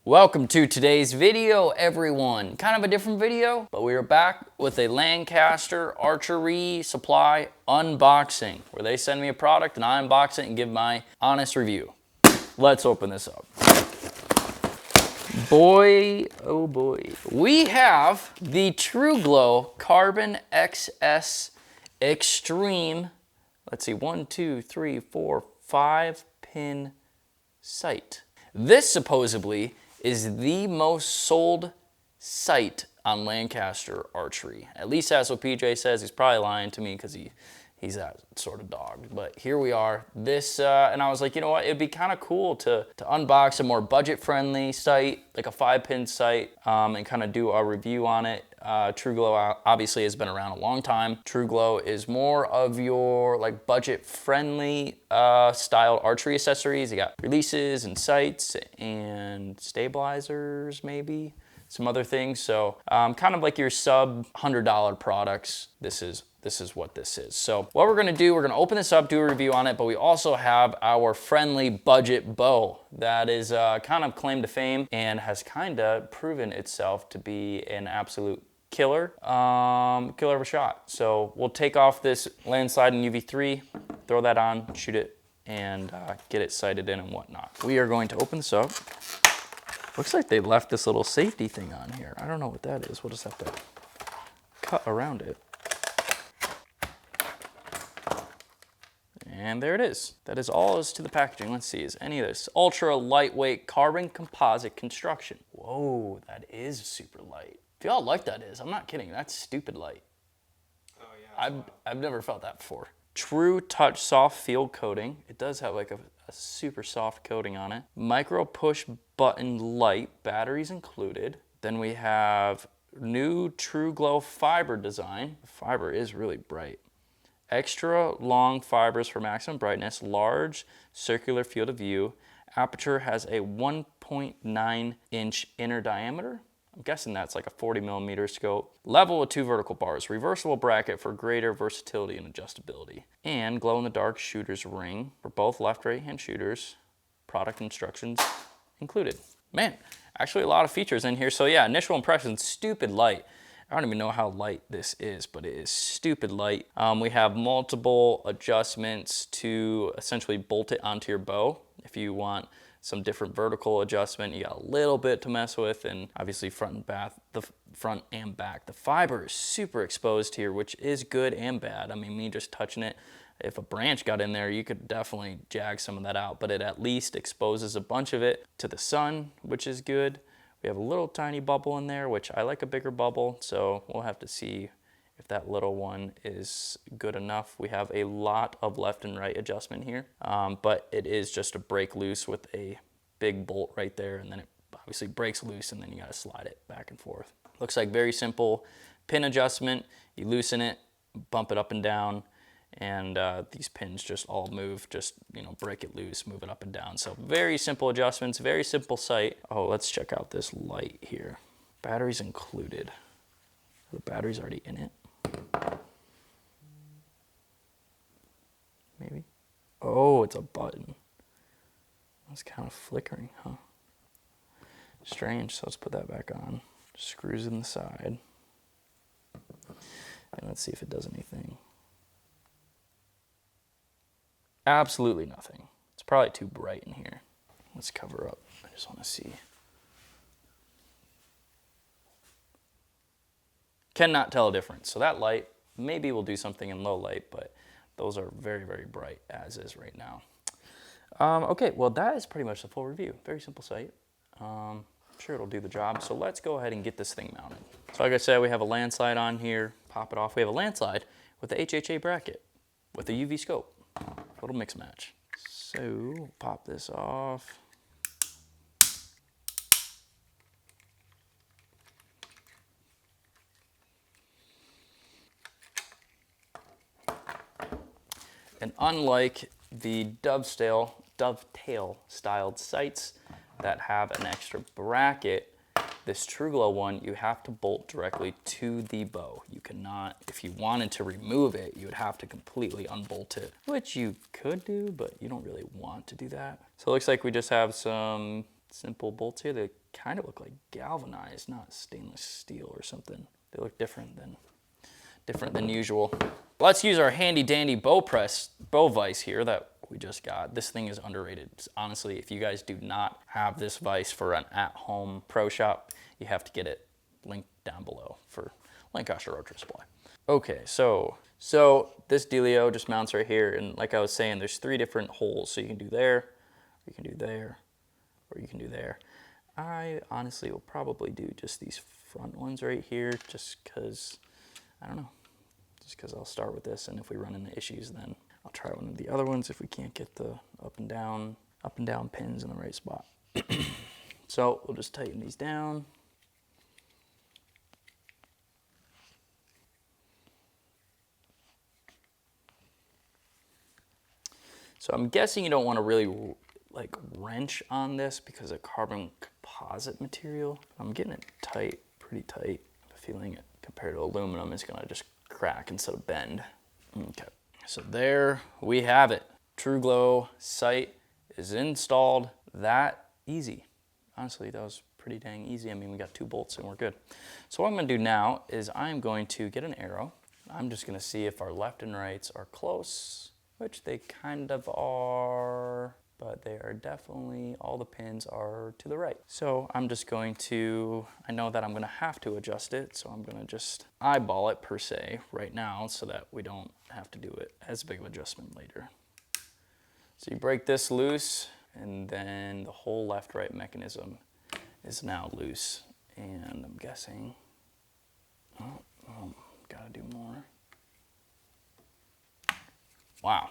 Welcome to today's video, everyone. Kind of a different video, but we are back with a Lancaster Archery supply unboxing, where they send me a product and I unbox it and give my honest review. Let's open this up. Boy, oh boy. We have the TruGlo Carbon XS Extreme, let's see, 1, 2, 3, 4, 5 pin sight. This supposedly is the most sold sight on Lancaster Archery. At least that's what PJ says. He's probably lying to me because he's that sort of dog. But here we are. This, and I was like, you know what? It'd be kind of cool to unbox a more budget-friendly sight, like a 5-pin sight, and kind of do a review on it. TruGlo obviously has been around a long time. TruGlo is more of your like budget-friendly styled archery accessories. You got releases and sights and stabilizers, maybe some other things. So kind of like your sub $100 products. This is what this is. So what we're gonna do, we're gonna open this up, do a review on it, but we also have our friendly budget bow that is kind of claim to fame and has kind of proven itself to be an absolute killer of a shot. So we'll take off this landslide in UV3, throw that on, shoot it, and get it sighted in and whatnot. We are going to open this up. Looks like they left this little safety thing on here. I don't know what that is. We'll just have to cut around it. And there it is. That is all as to the packaging. Let's see, is any of this ultra lightweight carbon composite construction. Whoa, that is super light. If y'all like that is, I'm not kidding, that's stupid light. Oh yeah. I've never felt that before. True touch soft field coating. It does have like a super soft coating on it. Micro push button light, batteries included. Then we have new TruGlo fiber design. The fiber is really bright. Extra long fibers for maximum brightness, large circular field of view. Aperture has a 1.9 inch inner diameter. I'm guessing that's like a 40 millimeter scope. Level with 2 vertical bars, reversible bracket for greater versatility and adjustability. And glow in the dark shooter's ring for both left right hand shooters. Product instructions included. Man, actually a lot of features in here. So yeah, initial impressions, stupid light. I don't even know how light this is, but it is stupid light. We have multiple adjustments to essentially bolt it onto your bow. If you want some different vertical adjustment, you got a little bit to mess with, and obviously front and back. The fiber is super exposed here, which is good and bad. I mean, me just touching it, if a branch got in there, you could definitely jag some of that out, but it at least exposes a bunch of it to the sun, which is good. We have a little tiny bubble in there, which I like a bigger bubble, so we'll have to see if that little one is good enough. We have a lot of left and right adjustment here, but it is just a break loose with a big bolt right there, and then it obviously breaks loose, and then you gotta slide it back and forth. Looks like very simple pin adjustment. You loosen it, bump it up and down, and these pins just all move, just, you know, break it loose, move it up and down. So very simple adjustments, very simple sight. Oh, let's check out this light here. Batteries included. The battery's already in it. Maybe. Oh, it's a button. That's kind of flickering, huh? Strange, so let's put that back on. Screws in the side. And let's see if it does anything. Absolutely nothing. It's probably too bright in here. Let's cover up. I just want to see. Cannot tell a difference. So that light, maybe we'll do something in low light, but those are very, very bright as is right now. Okay, well that is pretty much the full review. Very simple sight. I'm sure it'll do the job. So let's go ahead and get this thing mounted. So like I said, we have a landslide on here. Pop it off. We have a landslide with the HHA bracket with a UV scope. Little mix match. So pop this off. And unlike the dovetail styled sights that have an extra bracket, this TruGlo one, you have to bolt directly to the bow. You cannot, if you wanted to remove it, you would have to completely unbolt it, which you could do, but you don't really want to do that. So it looks like we just have some simple bolts here. They kind of look like galvanized, not stainless steel or something. They look different than usual. Let's use our handy dandy bow vise here that we just got. This thing is underrated. Honestly, if you guys do not have this vise for an at-home pro shop, you have to get it. Linked down below for Lancaster Archery Supply. Okay, so this dealio just mounts right here, and like I was saying, there's 3 different holes. So you can do there, you can do there, or you can do there. I honestly will probably do just these front ones right here, just because, I don't know, just because I'll start with this, and if we run into issues, then I'll try one of the other ones if we can't get the up and down pins in the right spot. So we'll just tighten these down. So I'm guessing you don't want to really like wrench on this because of carbon composite material. I'm getting it tight, pretty tight. I'm feeling it compared to aluminum, it's gonna just crack instead of bend. Okay, so there we have it. TrueGlow sight is installed. That easy. Honestly, that was pretty dang easy. I mean, we got 2 bolts and we're good. So what I'm gonna do now is I'm going to get an arrow. I'm just gonna see if our left and rights are close, which they kind of are, but they are definitely, all the pins are to the right. So I'm just going to, I know that I'm gonna have to adjust it, so I'm gonna just eyeball it per se right now so that we don't have to do it as big of an adjustment later. So you break this loose, and then the whole left-right mechanism is now loose. And I'm guessing, gotta do more. Wow.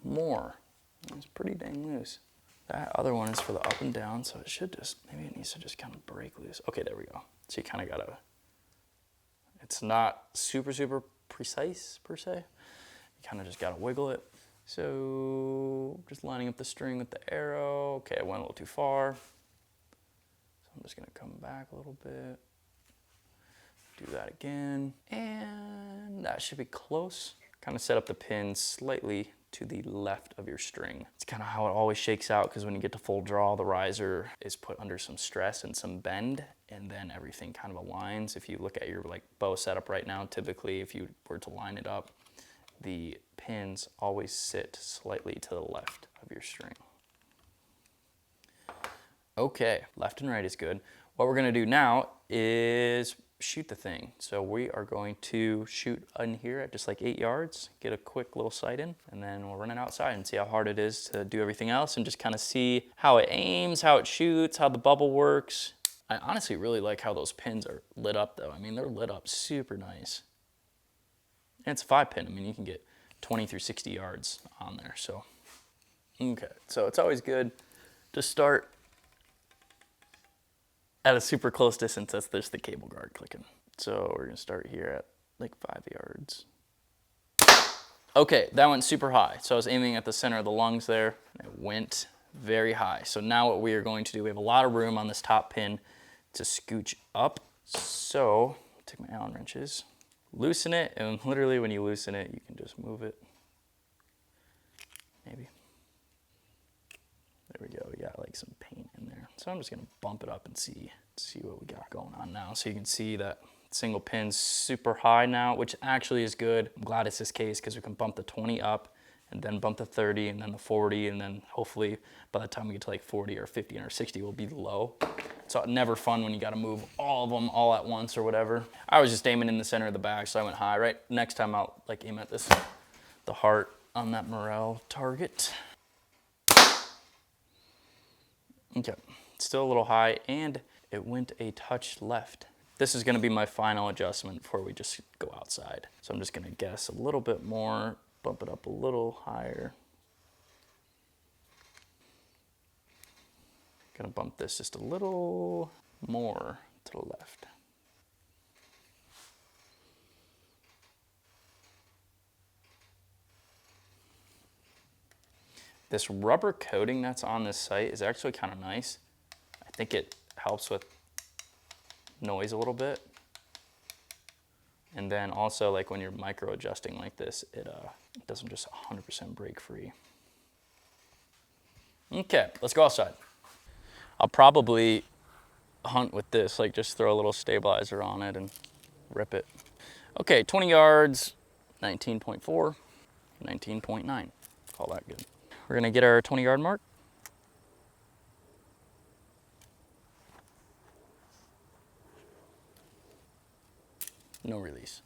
More. It's pretty dang loose. That other one is for the up and down, so it should just, maybe it needs to just kind of break loose. Okay, there we go. So you kind of gotta, it's not super, super precise per se. You kind of just gotta wiggle it. So just lining up the string with the arrow. Okay, I went a little too far. So I'm just gonna come back a little bit. Do that again, and that should be close. Kind of set up the pin slightly to the left of your string. It's kind of how it always shakes out, because when you get to full draw, the riser is put under some stress and some bend, and then everything kind of aligns. If you look at your like bow setup right now, typically if you were to line it up, the pins always sit slightly to the left of your string. Okay, left and right is good. What we're gonna do now is shoot the thing. So we are going to shoot in here at just like 8 yards, get a quick little sight in, and then we'll run it outside and see how hard it is to do everything else, and just kind of see how it aims, how it shoots, how the bubble works. I honestly really like how those pins are lit up though. I mean, they're lit up super nice. And it's a 5-pin. I mean, you can get 20 through 60 yards on there, so. Okay, so it's always good to start at a super close distance. That's there's the cable guard clicking. So we're gonna start here at like 5 yards. Okay, that went super high. So I was aiming at the center of the lungs there, and it went very high. So now what we are going to do, we have a lot of room on this top pin to scooch up. So take my Allen wrenches, loosen it, and literally when you loosen it, you can just move it. Maybe. There we go, we got like some paint in there. So I'm just gonna bump it up and see what we got going on now. So you can see that single pin's super high now, which actually is good. I'm glad it's this case because we can bump the 20 up and then bump the 30 and then the 40, and then hopefully by the time we get to like 40 or 50 or 60, we'll be low. So never fun when you gotta move all of them all at once or whatever. I was just aiming in the center of the bag, so I went high. Right, next time I'll like aim at this, the heart on that morel target. Okay, still a little high, and it went a touch left. This is gonna be my final adjustment before we just go outside. So I'm just gonna guess a little bit more, bump it up a little higher. Gonna bump this just a little more to the left. This rubber coating that's on this sight is actually kind of nice. I think it helps with noise a little bit. And then also like when you're micro adjusting like this, it doesn't just 100% break free. Okay, let's go outside. I'll probably hunt with this, like just throw a little stabilizer on it and rip it. Okay, 20 yards, 19.4, 19.9. Call that good. We're gonna get our 20-yard mark. No release.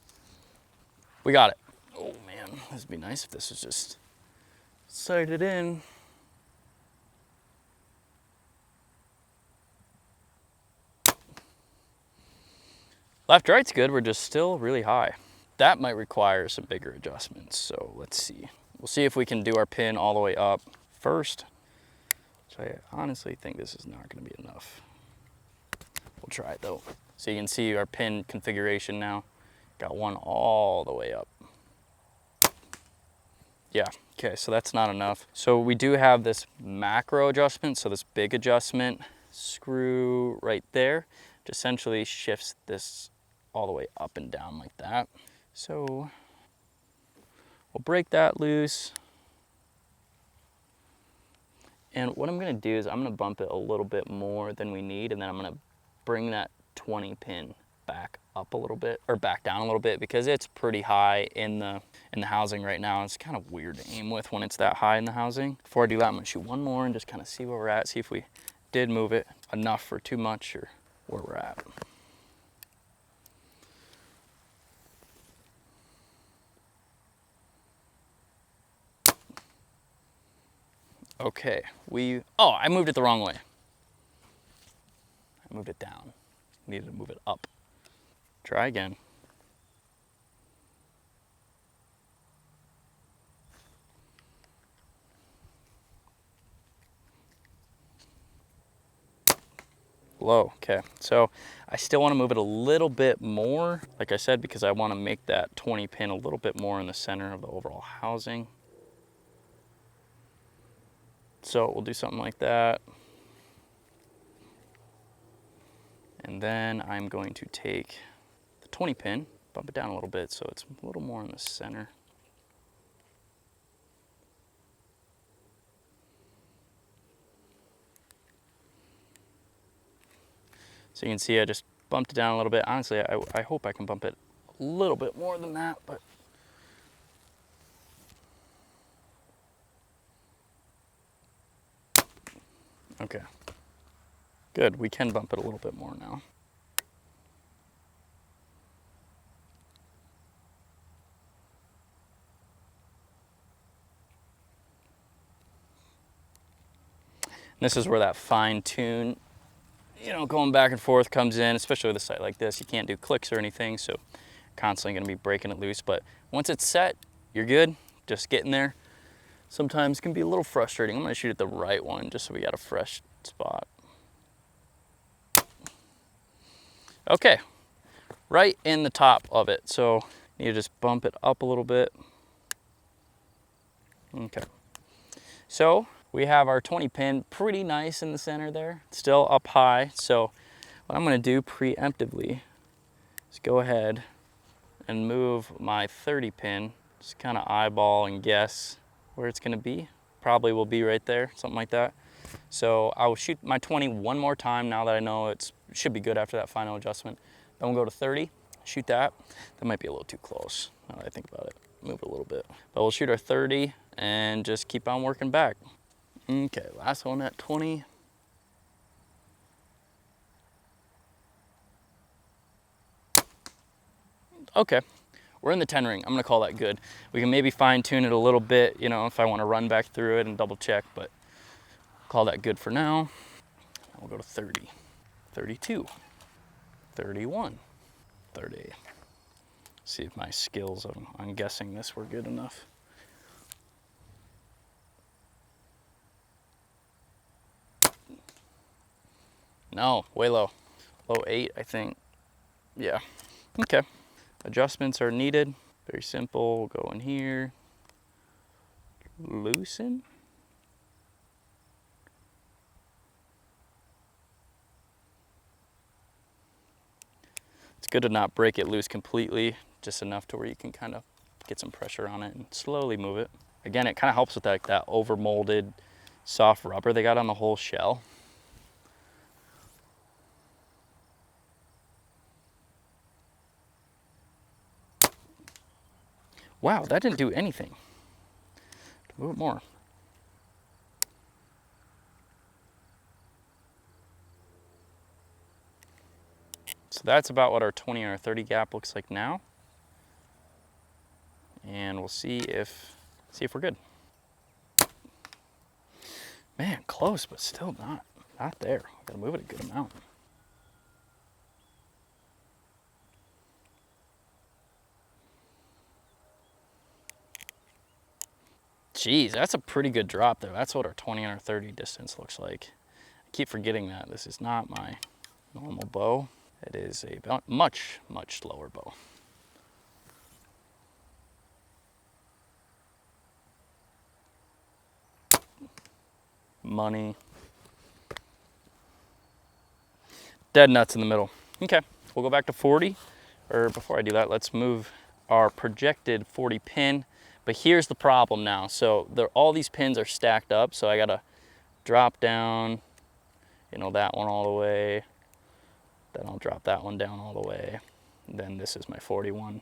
We got it. Oh man, this would be nice if this was just sighted in. Left right's good, we're just still really high. That might require some bigger adjustments, so let's see. We'll see if we can do our pin all the way up first. So I honestly think this is not gonna be enough. We'll try it though. So you can see our pin configuration now. Got one all the way up. Yeah, okay, so that's not enough. So we do have this macro adjustment, so this big adjustment screw right there, which essentially shifts this all the way up and down like that. So we'll break that loose. And what I'm gonna do is I'm gonna bump it a little bit more than we need, and then I'm gonna bring that 20 pin back up a little bit, or back down a little bit, because it's pretty high in the housing right now. It's kind of weird to aim with when it's that high in the housing. Before I do that, I'm gonna shoot one more and just kind of see where we're at, see if we did move it enough or too much, or where we're at. Okay, oh, I moved it the wrong way. I moved it down. Needed to move it up. Try again. Low, okay. So I still want to move it a little bit more, like I said, because I want to make that 20 pin a little bit more in the center of the overall housing. So we'll do something like that. And then I'm going to take the 20 pin, bump it down a little bit so it's a little more in the center. So you can see I just bumped it down a little bit. Honestly, I hope I can bump it a little bit more than that, but okay. Good, we can bump it a little bit more now. And this is where that fine tune, you know, going back and forth comes in, especially with a sight like this. You can't do clicks or anything, so constantly gonna be breaking it loose. But once it's set, you're good. Just getting there sometimes can be a little frustrating. I'm gonna shoot at the right one just so we got a fresh spot. Okay, right in the top of it. So you just bump it up a little bit. Okay, so we have our 20 pin pretty nice in the center there, still up high. So what I'm gonna do preemptively is go ahead and move my 30 pin, just kind of eyeball and guess where it's gonna be. Probably will be right there, something like that. So I will shoot my 20 one more time now that I know it should be good after that final adjustment. Then we'll go to 30, shoot that. That might be a little too close now that I think about it. Move it a little bit. But we'll shoot our 30 and just keep on working back. Okay, last one at 20. Okay, we're in the 10 ring. I'm gonna call that good. We can maybe fine tune it a little bit, you know, if I wanna run back through it and double check, but call that good for now. We'll go to 30, 32, 31, 30. See if my skills on guessing this were good enough. No, way low. Low 8, I think. Yeah, okay. Adjustments are needed. Very simple, we'll go in here. Loosen. It's good to not break it loose completely, just enough to where you can kind of get some pressure on it and slowly move it. Again, it kind of helps with that over molded soft rubber they got on the whole shell. Wow, that didn't do anything. Move it more. So that's about what our 20 and our 30 gap looks like now. And we'll see if we're good. Man, close, but still not there. Gotta move it a good amount. Geez, that's a pretty good drop there. That's what our 20 and our 30 distance looks like. I keep forgetting that. This is not my normal bow. It is a much, much slower bow. Money. Dead nuts in the middle. Okay, we'll go back to 40. Or before I do that, let's move our projected 40 pin. But here's the problem now. So all these pins are stacked up. So I gotta drop down, that one all the way. Then I'll drop that one down all the way. And then this is my 41.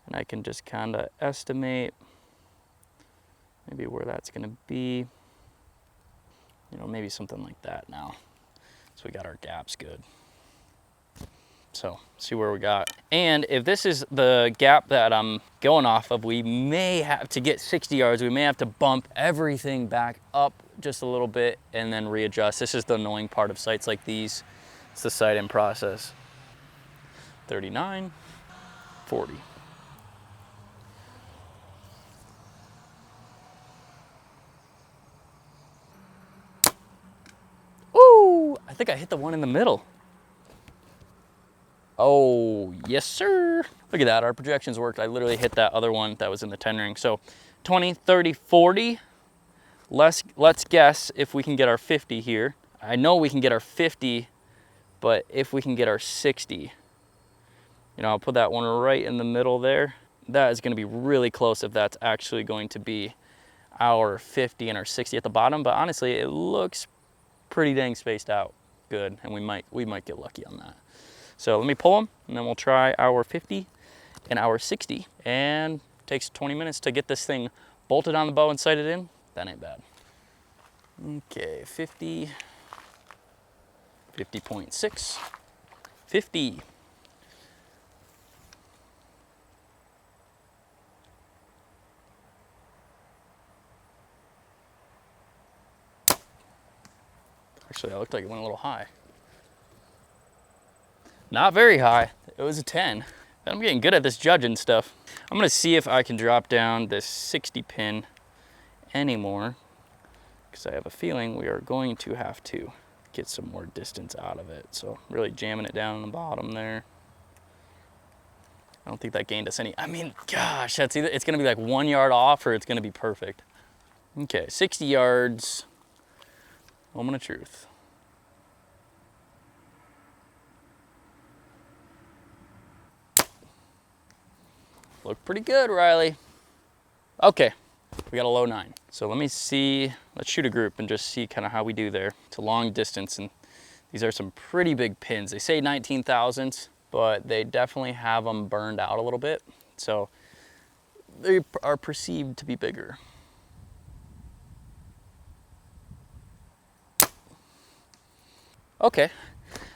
And I can just kind of estimate maybe where that's gonna be. Maybe something like that now. So we got our gaps good. So see where we got. And if this is the gap that I'm going off of, we may have to get 60 yards. We may have to bump everything back up just a little bit and then readjust. This is the annoying part of sites like these. It's the sight-in process. 39, 40. Ooh, I think I hit the one in the middle. Oh, yes, sir. Look at that, our projections worked. I literally hit that other one that was in the 10 ring. So 20, 30, 40. Let's guess if we can get our 50 here. I know we can get our 50, but if we can get our 60, I'll put that one right in the middle there. That is gonna be really close if that's actually going to be our 50 and our 60 at the bottom. But honestly, it looks pretty dang spaced out good, and we might get lucky on that. So let me pull them, and then we'll try our 50 and our 60. And it takes 20 minutes to get this thing bolted on the bow and sighted in. That ain't bad. Okay, 50, 50.6, 50. Actually, that looked like it went a little high. Not very high. It was a 10. I'm getting good at this judging stuff. I'm gonna see if I can drop down this 60 pin anymore, because I have a feeling we are going to have to get some more distance out of it. So really jamming it down on the bottom there. I don't think that gained us any. I mean, gosh, that's either it's gonna be like 1 yard off or it's gonna be perfect. Okay, 60 yards. Moment of truth. Look pretty good, Riley. Okay, we got a low 9. So let me see, let's shoot a group and just see kind of how we do there. It's a long distance, and these are some pretty big pins. They say 19 thousandths, but they definitely have them burned out a little bit. So they are perceived to be bigger. Okay,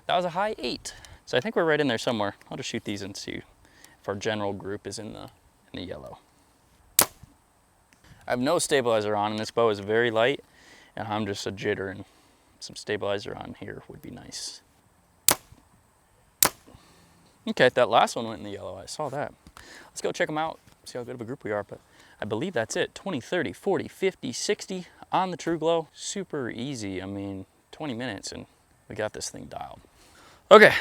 that was a high 8. So I think we're right in there somewhere. I'll just shoot these and see if our general group is in the yellow. I have no stabilizer on, and this bow is very light, and I'm just a jitter, and some stabilizer on here would be nice. Okay, that last one went in the yellow. I saw that. Let's go check them out, see how good of a group we are, but I believe that's it. 20, 30, 40, 50, 60 on the True Glow. Super easy. I mean, 20 minutes and we got this thing dialed. Okay,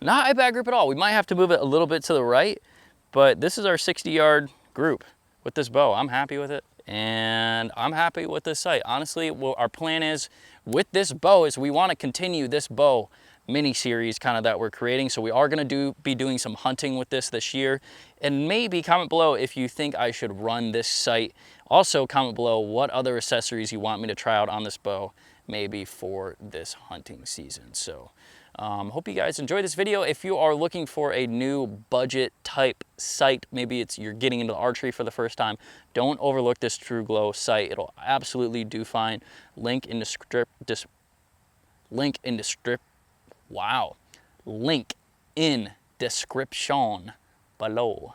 not a bad group at all. We might have to move it a little bit to the right, but this is our 60-yard group with this bow. I'm happy with it, and I'm happy with this sight. Honestly, what our plan is with this bow is we want to continue this bow mini series kind of that we're creating. So we are going to be doing some hunting with this year, and maybe comment below if you think I should run this sight. Also comment below what other accessories you want me to try out on this bow, maybe for this hunting season. So hope you guys enjoyed this video. If you are looking for a new budget type sight, maybe you're getting into archery for the first time, don't overlook this True Glow sight. It'll absolutely do fine. Link in description below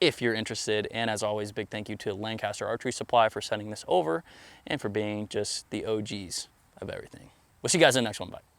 if you're interested. And as always, big thank you to Lancaster Archery Supply for sending this over and for being just the OGs of everything. We'll see you guys in the next one. Bye.